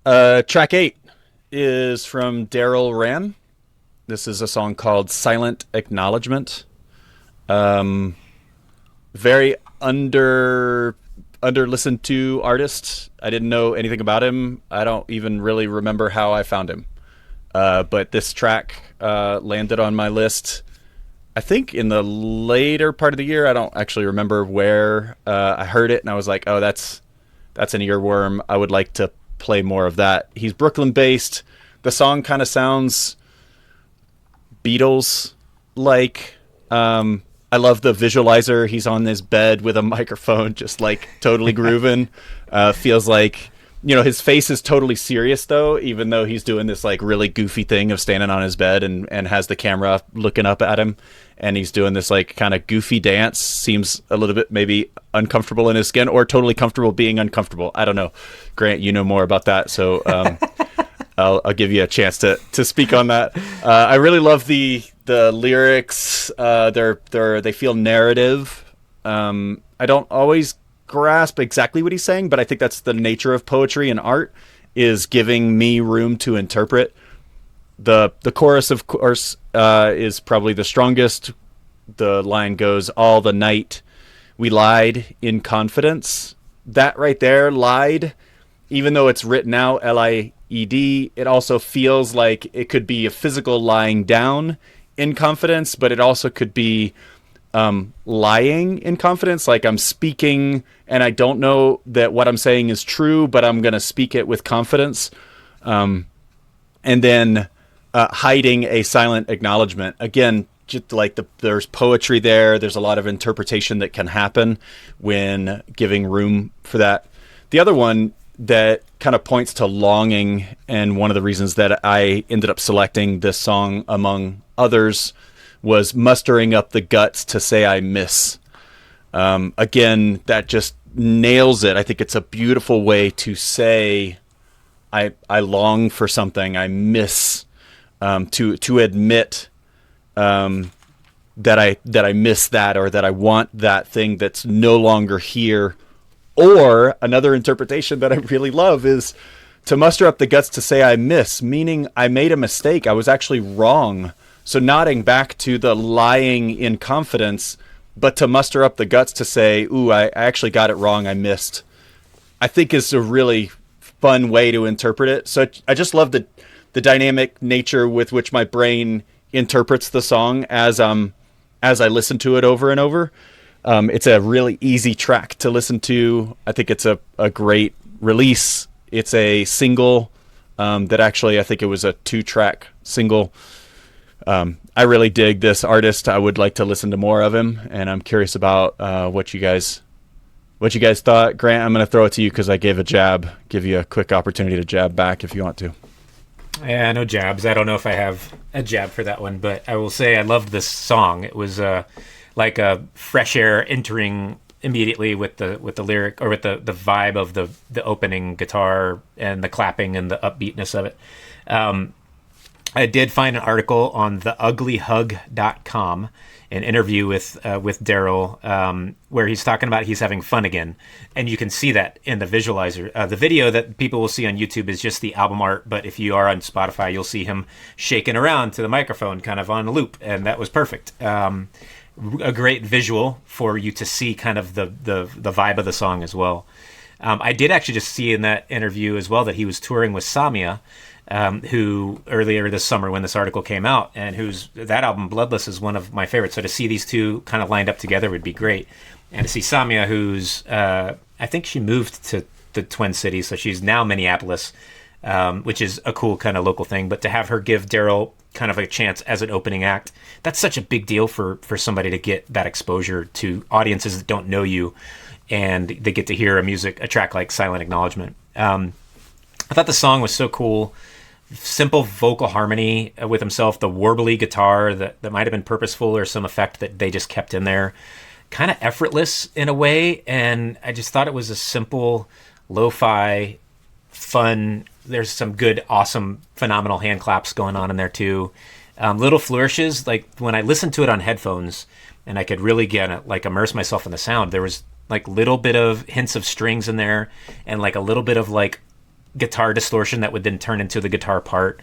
Track 8 is from Darryl Rahn. This is a song called Silent Acknowledgement. Um, Very under listened to artist. I didn't know anything about him. I don't even really remember how I found him. But this track landed on my list. I think in the later part of the year. I don't actually remember where I heard it, and I was like, "Oh, that's an earworm. I would like to play more of that." He's Brooklyn based. The song kind of sounds Beatles like. I love the visualizer. He's on his bed with a microphone, just like totally grooving. Feels like, his face is totally serious though, even though he's doing this like really goofy thing of standing on his bed and has the camera looking up at him. And he's doing this like kind of goofy dance. Seems a little bit maybe uncomfortable in his skin, or totally comfortable being uncomfortable. I don't know. Grant, you know more about that. So, I'll give you a chance to speak on that. I really love the lyrics. They feel narrative. I don't always grasp exactly what he's saying, but I think that's the nature of poetry and art, is giving me room to interpret. The chorus, of course, is probably the strongest. The line goes, "All the night we lied in confidence." That right there, lied, even though it's written out LIED, it also feels like it could be a physical lying down in confidence, but it also could be lying in confidence. Like I'm speaking and I don't know that what I'm saying is true, but I'm going to speak it with confidence. And then hiding a silent acknowledgement. Again, just like there's poetry there. There's a lot of interpretation that can happen when giving room for that. The other one that kind of points to longing, and one of the reasons that I ended up selecting this song among others, was mustering up the guts to say I miss. Again, that just nails it. I think it's a beautiful way to say I long for something, I miss, to admit that I miss that, or that I want that thing that's no longer here. Or another interpretation that I really love is to muster up the guts to say I miss, meaning I made a mistake. I was actually wrong. So nodding back to the lying in confidence, but to muster up the guts to say, ooh, I actually got it wrong. I missed. I think is a really fun way to interpret it. So I just love the dynamic nature with which my brain interprets the song as I listen to it over and over. It's a really easy track to listen to. I think it's a great release. It's a single that actually, I think it was a 2-track single. I really dig this artist. I would like to listen to more of him, and I'm curious about what you guys thought. Grant, I'm going to throw it to you because I gave a jab. Give you a quick opportunity to jab back if you want to. Yeah, no jabs. I don't know if I have a jab for that one, but I will say I loved this song. It was like a fresh air entering immediately with the lyric, or with the vibe of the opening guitar and the clapping and the upbeatness of it. I did find an article on theuglyhug.com, an interview with Darryl, where he's talking about he's having fun again. And you can see that in the visualizer. The video that people will see on YouTube is just the album art, but if you are on Spotify, you'll see him shaking around to the microphone kind of on loop, and that was perfect. A great visual for you to see kind of the vibe of the song as well. I did actually just see in that interview as well that he was touring with Samia, who earlier this summer when this article came out, and that album Bloodless is one of my favorites. So to see these two kind of lined up together would be great. And to see Samia, who's I think she moved to the Twin Cities, so she's now Minneapolis, which is a cool kind of local thing. But to have her give Darryl kind of a chance as an opening act, that's such a big deal for somebody to get that exposure to audiences that don't know you, and they get to hear a track like Silent Acknowledgement. I thought the song was so cool. Simple vocal harmony with himself, the warbly guitar that might have been purposeful, or some effect that they just kept in there. Kind of effortless in a way, and I just thought it was a simple, lo-fi, fun. There's some good, awesome, phenomenal hand claps going on in there too. Little flourishes, like when I listened to it on headphones, and I could really immerse myself in the sound. There was like little bit of hints of strings in there, and like a little bit of like guitar distortion that would then turn into the guitar part.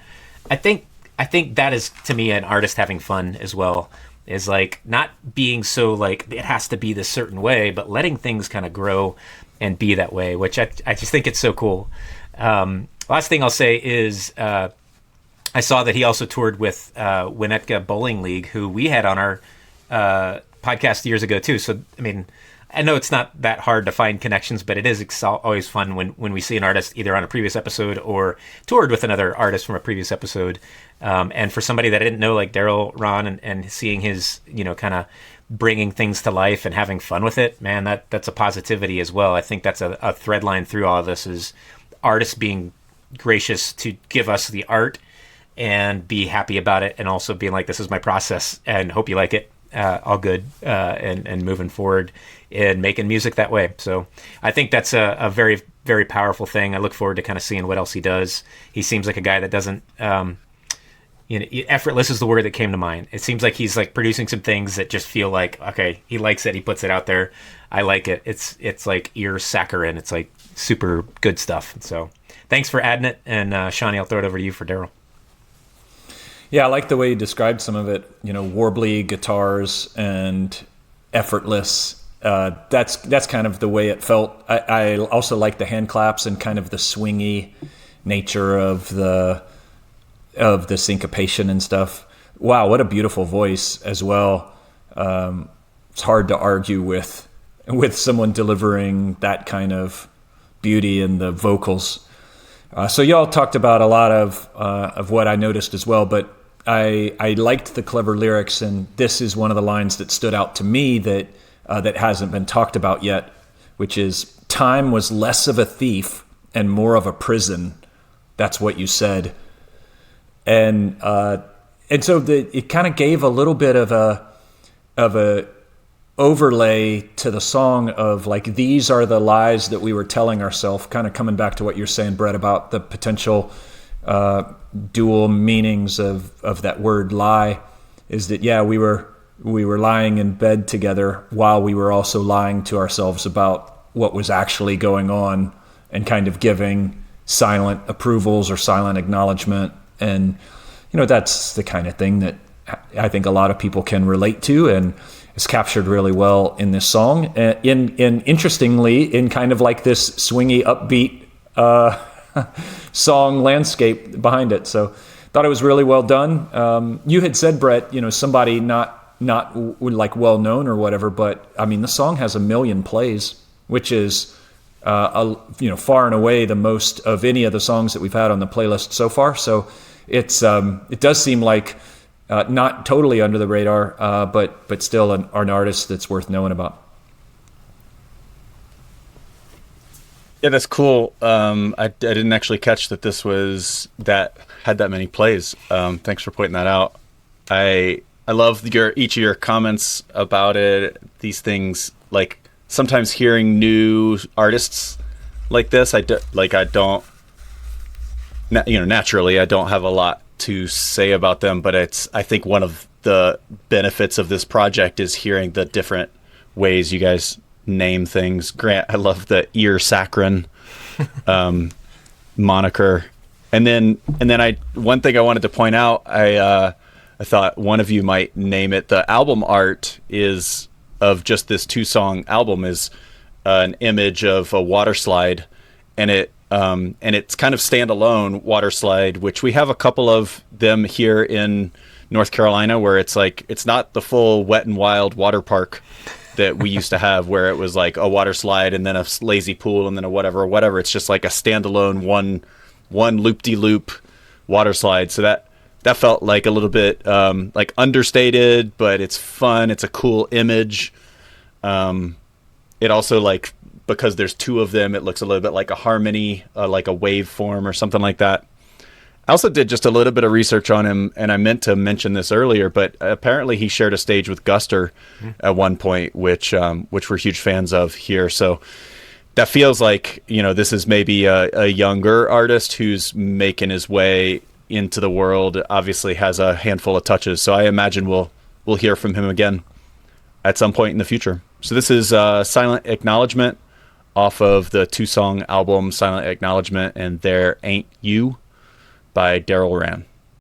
I think that is, to me, an artist having fun as well. Is like not being so like it has to be this certain way, but letting things kind of grow and be that way, which I just think it's so cool. Last thing I'll say is I saw that he also toured with Winnetka Bowling League, who we had on our podcast years ago too. So I mean, I know it's not that hard to find connections, but it is always fun when we see an artist either on a previous episode or toured with another artist from a previous episode. And for somebody that I didn't know, like Darryl Rahn, and seeing his, kind of bringing things to life and having fun with it, man, that's a positivity as well. I think that's a thread line through all of this is artists being gracious to give us the art and be happy about it, and also being like, this is my process and hope you like it. All good, and moving forward and making music that way. So I think that's a very, very powerful thing. I look forward to kind of seeing what else he does. He seems like a guy that doesn't, effortless is the word that came to mind. It seems like he's like producing some things that just feel like, okay, he likes it. He puts it out there. I like it. It's like ear saccharine. It's like super good stuff. So thanks for adding it. And Shawnee, I'll throw it over to you for Darryl. Yeah, I like the way you described some of it, warbly guitars and effortless. That's kind of the way it felt. I also like the hand claps and kind of the swingy nature of the syncopation and stuff. Wow, what a beautiful voice as well. It's hard to argue with someone delivering that kind of beauty in the vocals. So y'all talked about a lot of what I noticed as well, but I liked the clever lyrics, and this is one of the lines that stood out to me that hasn't been talked about yet, which is, time was less of a thief and more of a prison. That's what you said. And so it kind of gave a little bit of a overlay to the song of like, these are the lies that we were telling ourselves, kind of coming back to what you're saying, Brett, about the potential dual meanings of that word lie, is that, yeah, we were lying in bed together while we were also lying to ourselves about what was actually going on, and kind of giving silent approvals or silent acknowledgement. And that's the kind of thing that I think a lot of people can relate to, and is captured really well in this song. Interestingly, in kind of like this swingy, upbeat song landscape behind it. So thought it was really well done. You had said, Brett, somebody not like well known or whatever, but I mean, the song has 1 million plays, which is far and away the most of any of the songs that we've had on the playlist so far. So it does seem like not totally under the radar, but still an artist that's worth knowing about. Yeah, that's cool. I didn't actually catch that this had that many plays. Thanks for pointing that out. I love each of your comments about it. These things, like sometimes hearing new artists like this, naturally I don't have a lot to say about them, but I think one of the benefits of this project is hearing the different ways you guys name things. Grant, I love the ear saccharine moniker. And then one thing I wanted to point out, I thought one of you might name it. The album art is of just this 2-song album is an image of a water slide, and it's kind of standalone water slide, which we have a couple of them here in North Carolina, where it's like, it's not the full Wet and Wild water park that we used to have, where it was like a water slide and then a lazy pool and then a whatever. It's just like a standalone one loop-de-loop water slide. So that felt like a little bit like understated, but it's fun. It's a cool image. It also, like, because there's 2 of them, it looks a little bit like a harmony, like a waveform or something like that. I also did just a little bit of research on him, and I meant to mention this earlier, but apparently he shared a stage with Guster at one point, which we're huge fans of here. So that feels like, this is maybe a younger artist who's making his way into the world, obviously has a handful of touches. So I imagine we'll hear from him again at some point in the future. So this is Silent Acknowledgement off of the 2-song album Silent Acknowledgement and There Ain't You by Darryl Rahn.